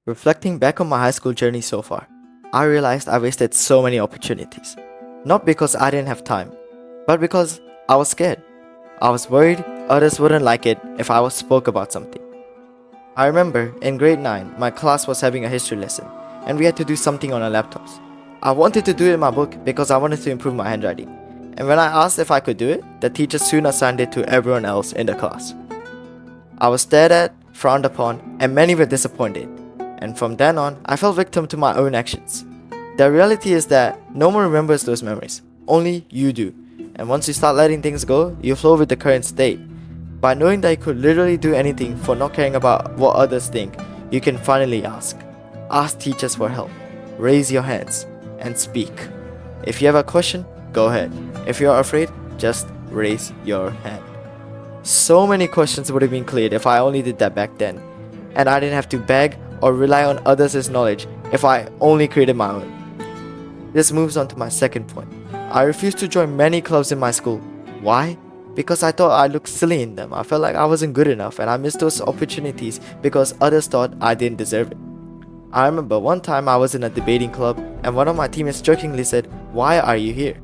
Reflecting back on my high school journey so far, I realized I wasted so many opportunities. Not because I didn't have time, but because I was scared. I was worried others wouldn't like it if I was spoke about something. I remember in grade 9, my class was having a history lesson, and we had to do something on our laptops. I wanted to do it in my book because I wanted to improve my handwriting. And when I asked if I could do it, the teacher soon assigned it to everyone else in the class. I was stared at, frowned upon, and many were disappointed. And from then on, I fell victim to my own actions. The reality is that no one remembers those memories, only you do. And once you start letting things go, you flow with the current state. By knowing that you could literally do anything for not caring about what others think, you can finally ask. Ask teachers for help. Raise your hands and speak. If you have a question, go ahead. If you are afraid, just raise your hand. So many questions would have been cleared if I only did that back then. And I didn't have to beg or rely on others' knowledge if I only created my own. This moves on to my second point. I refused to join many clubs in my school. Why? Because I thought I looked silly in them. I felt like I wasn't good enough and I missed those opportunities because others thought I didn't deserve it. I remember one time I was in a debating club and one of my teammates jokingly said, "Why are you here?"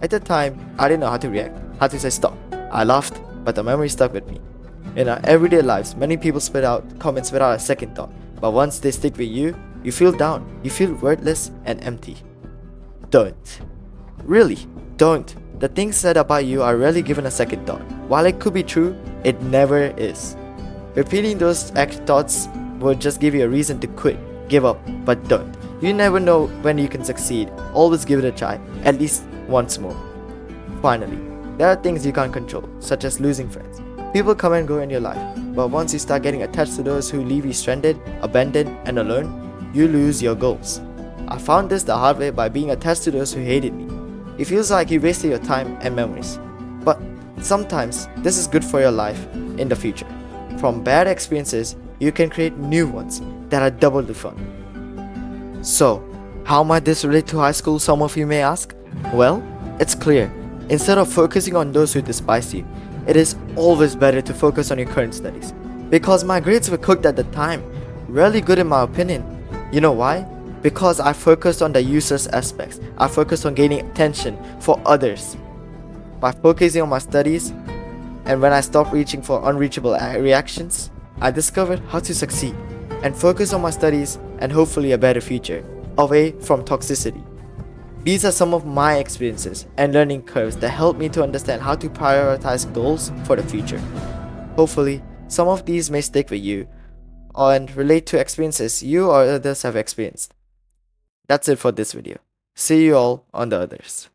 At the time, I didn't know how to react, how to say stop. I laughed, but the memory stuck with me. In our everyday lives, many people spit out comments without a second thought, but once they stick with you, you feel down, you feel worthless and empty. Don't. Really, don't. The things said about you are rarely given a second thought. While it could be true, it never is. Repeating those thoughts will just give you a reason to quit, give up, but don't. You never know when you can succeed. Always give it a try, at least once more. Finally, there are things you can't control, such as losing friends. People come and go in your life, but once you start getting attached to those who leave you stranded, abandoned, and alone, you lose your goals. I found this the hard way by being attached to those who hated me. It feels like you wasted your time and memories. But sometimes this is good for your life in the future. From bad experiences, you can create new ones that are double the fun. So, how might this relate to high school, some of you may ask? Well, it's clear. Instead of focusing on those who despise you, it is always better to focus on your current studies. Because my grades were cooked at the time, rarely good in my opinion. You know why? Because I focused on the useless aspects. I focused on gaining attention for others. By focusing on my studies, and when I stopped reaching for unreachable reactions, I discovered how to succeed and focus on my studies and hopefully a better future, away from toxicity. These are some of my experiences and learning curves that help me to understand how to prioritize goals for the future. Hopefully, some of these may stick with you and relate to experiences you or others have experienced. That's it for this video. See you all on the others.